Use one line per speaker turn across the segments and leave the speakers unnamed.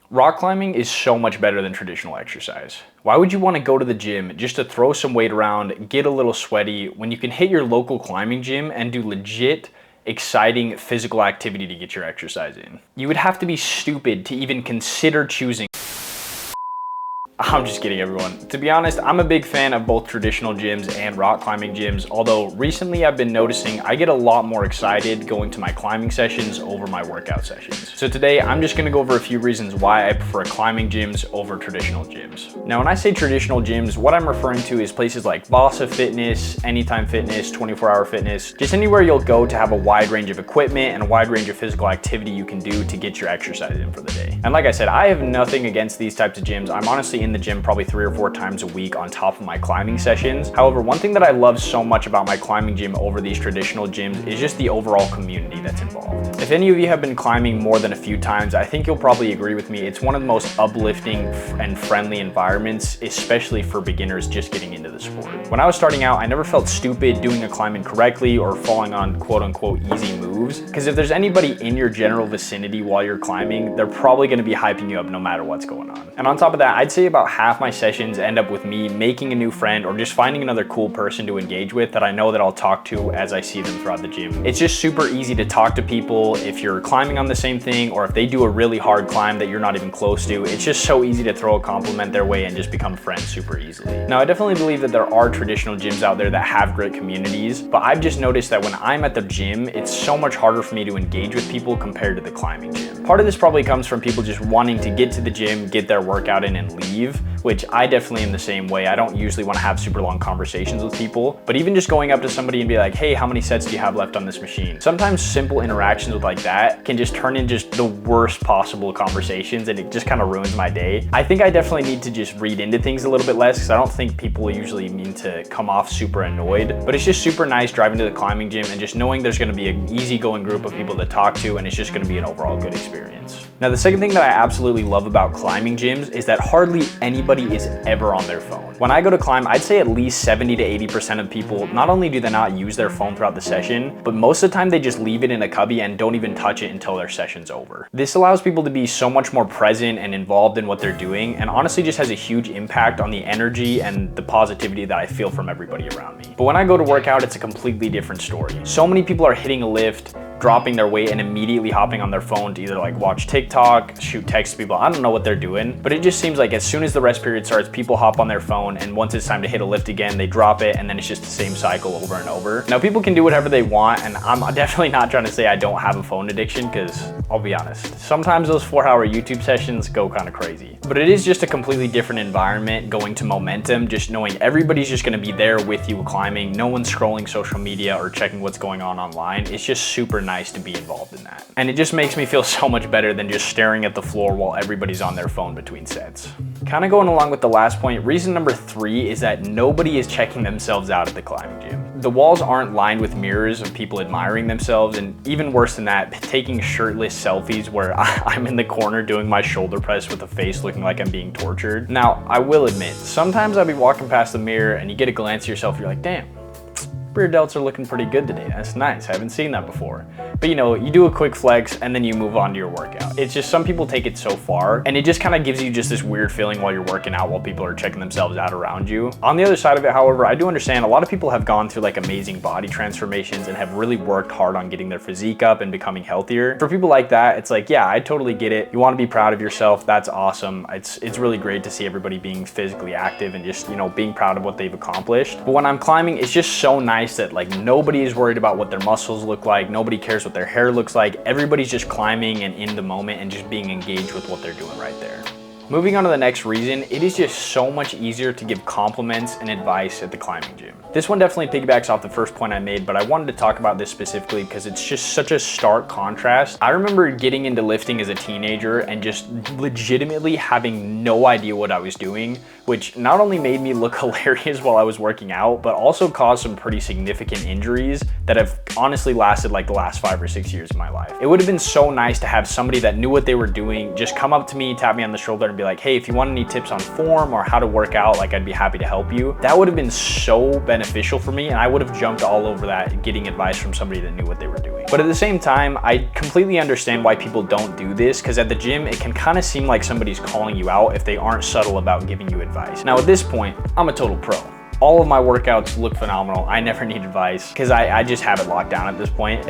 Rock climbing is so much better than traditional exercise. Why would you want to go to the gym just to throw some weight around, get a little sweaty, when you can hit your local climbing gym and do legit, exciting physical activity to get your exercise in? You would have to be stupid to even consider choosing. I'm just kidding, everyone. To be honest, I'm a big fan of both traditional gyms and rock climbing gyms, although recently I've been noticing I get a lot more excited going to my climbing sessions over my workout sessions. So today, I'm just gonna go over a few reasons why I prefer climbing gyms over traditional gyms. Now, when I say traditional gyms, what I'm referring to is places like Bossa Fitness, Anytime Fitness, 24-Hour Fitness, just anywhere you'll go to have a wide range of equipment and a wide range of physical activity you can do to get your exercise in for the day. And like I said, I have nothing against these types of gyms. I'm honestly in the gym probably 3 or 4 times a week on top of my climbing sessions. However, one thing that I love so much about my climbing gym over these traditional gyms is just the overall community that's involved. If any of you have been climbing more than a few times, I think you'll probably agree with me. It's one of the most uplifting and friendly environments, especially for beginners just getting into the sport. When I was starting out, I never felt stupid doing a climb incorrectly or falling on quote unquote easy moves. Because if there's anybody in your general vicinity while you're climbing, they're probably gonna be hyping you up no matter what's going on. And on top of that, I'd say about half my sessions end up with me making a new friend or just finding another cool person to engage with that I know that I'll talk to as I see them throughout the gym. It's just super easy to talk to people if you're climbing on the same thing or if they do a really hard climb that you're not even close to. It's just so easy to throw a compliment their way and just become friends super easily. Now, I definitely believe that there are traditional gyms out there that have great communities, but I've just noticed that when I'm at the gym, it's so much harder for me to engage with people compared to the climbing gym. Part of this probably comes from people just wanting to get to the gym, get their workout in and leave, which I definitely am the same way. I don't usually want to have super long conversations with people, but even just going up to somebody and be like, hey, how many sets do you have left on this machine? Sometimes simple interactions with like that can just turn in just the worst possible conversations and it just kind of ruins my day. I think I definitely need to just read into things a little bit less because I don't think people usually mean to come off super annoyed, but it's just super nice driving to the climbing gym and just knowing there's going to be an easygoing group of people to talk to and it's just going to be an overall good experience. Now, the second thing that I absolutely love about climbing gyms is that hardly anybody is ever on their phone. When I go to climb, I'd say at least 70 to 80% of people, not only do they not use their phone throughout the session, but most of the time they just leave it in a cubby and don't even touch it until their session's over. This allows people to be so much more present and involved in what they're doing, and honestly just has a huge impact on the energy and the positivity that I feel from everybody around me. But when I go to work out, it's a completely different story. So many people are hitting a lift, dropping their weight and immediately hopping on their phone to either like watch TikTok, shoot text to people. I don't know what they're doing, but it just seems like as soon as the rest period starts, people hop on their phone and once it's time to hit a lift again, they drop it and then it's just the same cycle over and over. Now, people can do whatever they want and I'm definitely not trying to say I don't have a phone addiction because I'll be honest, sometimes those 4-hour YouTube sessions go kind of crazy. But it is just a completely different environment going to Momentum, just knowing everybody's just gonna be there with you climbing. No one's scrolling social media or checking what's going on online. It's just super nice to be involved in that. And it just makes me feel so much better than just staring at the floor while everybody's on their phone between sets. Kind of going along with the last point, reason number 3 is that nobody is checking themselves out at the climbing gym. The walls aren't lined with mirrors of people admiring themselves, and even worse than that, taking shirtless selfies where I'm in the corner doing my shoulder press with a face looking like I'm being tortured. Now, I will admit, sometimes I'll be walking past the mirror and you get a glance at yourself, you're like, damn, rear delts are looking pretty good today. That's nice, I haven't seen that before. But you know, you do a quick flex and then you move on to your workout. It's just some people take it so far and it just kind of gives you just this weird feeling while you're working out while people are checking themselves out around you. On the other side of it, however, I do understand a lot of people have gone through like amazing body transformations and have really worked hard on getting their physique up and becoming healthier. For people like that, it's like, yeah, I totally get it. You want to be proud of yourself. That's awesome. It's really great to see everybody being physically active and just, you know, being proud of what they've accomplished. But when I'm climbing, it's just so nice that like nobody is worried about what their muscles look like. Nobody cares what their hair looks like. Everybody's just climbing and in the moment and just being engaged with what they're doing right there. Moving on to the next reason, it is just so much easier to give compliments and advice at the climbing gym. This one definitely piggybacks off the first point I made, but I wanted to talk about this specifically because it's just such a stark contrast. I remember getting into lifting as a teenager and just legitimately having no idea what I was doing, which not only made me look hilarious while I was working out, but also caused some pretty significant injuries that have honestly lasted like the last 5 or 6 years of my life. It would have been so nice to have somebody that knew what they were doing just come up to me, tap me on the shoulder and and be like, hey, if you want any tips on form or how to work out, like I'd be happy to help you. That would have been so beneficial for me, and I would have jumped all over that getting advice from somebody that knew what they were doing. But at the same time, I completely understand why people don't do this, because at the gym, it can kind of seem like somebody's calling you out if they aren't subtle about giving you advice. Now at this point, I'm a total pro. All of my workouts look phenomenal. I never need advice because I just have it locked down at this point.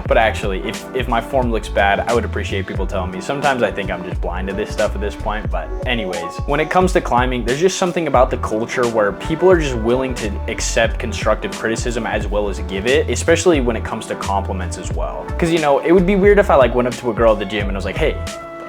But actually, if my form looks bad, I would appreciate people telling me. Sometimes I think I'm just blind to this stuff at this point. But anyways, when it comes to climbing, there's just something about the culture where people are just willing to accept constructive criticism as well as give it, especially when it comes to compliments as well. Because, you know, it would be weird if I like went up to a girl at the gym and I was like, hey,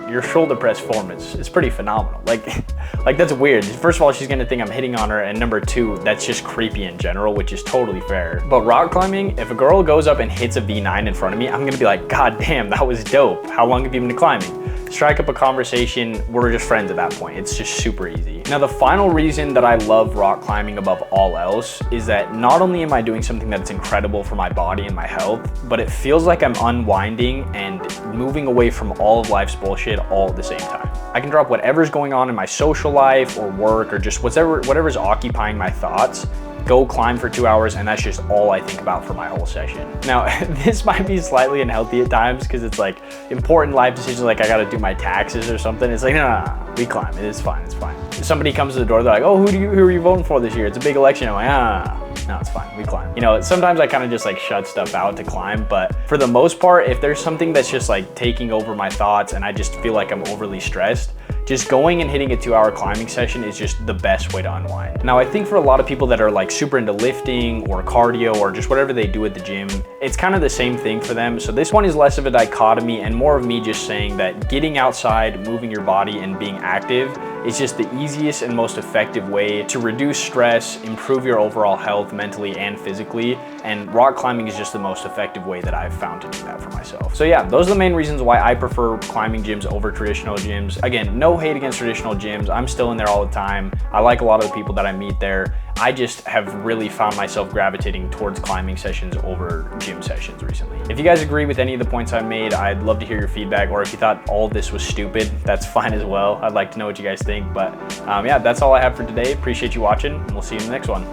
your shoulder press form is pretty phenomenal. Like that's weird. First of all, she's gonna think I'm hitting on her, and number two, that's just creepy in general, which is totally fair. But rock climbing, if a girl goes up and hits a V9 in front of me, I'm gonna be like, God damn, that was dope. How long have you been climbing? Strike up a conversation, we're just friends at that point. It's just super easy. Now, the final reason that I love rock climbing above all else is that not only am I doing something that's incredible for my body and my health, but it feels like I'm unwinding and moving away from all of life's bullshit all at the same time. I can drop whatever's going on in my social life or work or just whatever's occupying my thoughts, go climb for 2 hours, and that's just all I think about for my whole session. Now, this might be slightly unhealthy at times because it's like important life decisions, like I gotta do my taxes or something. It's like, no, we climb, it's fine, it's fine. If somebody comes to the door, they're like, oh, who are you voting for this year? It's a big election. I'm like, no, it's fine, we climb. You know, sometimes I kind of just like shut stuff out to climb, but for the most part, if there's something that's just like taking over my thoughts and I just feel like I'm overly stressed, just going and hitting a 2-hour climbing session is just the best way to unwind. Now, I think for a lot of people that are like super into lifting or cardio or just whatever they do at the gym, it's kind of the same thing for them. So this one is less of a dichotomy and more of me just saying that getting outside, moving your body, and being active is just the easiest and most effective way to reduce stress, improve your overall health mentally and physically, and rock climbing is just the most effective way that I've found to do that for myself. So yeah, those are the main reasons why I prefer climbing gyms over traditional gyms. Again, no hate against traditional gyms. I'm still in there all the time. I like a lot of the people that I meet there. I just have really found myself gravitating towards climbing sessions over gym sessions recently. If you guys agree with any of the points I made, I'd love to hear your feedback, or if you thought all of this was stupid, that's fine as well. I'd like to know what you guys think, but yeah, that's all I have for today. Appreciate you watching, and we'll see you in the next one.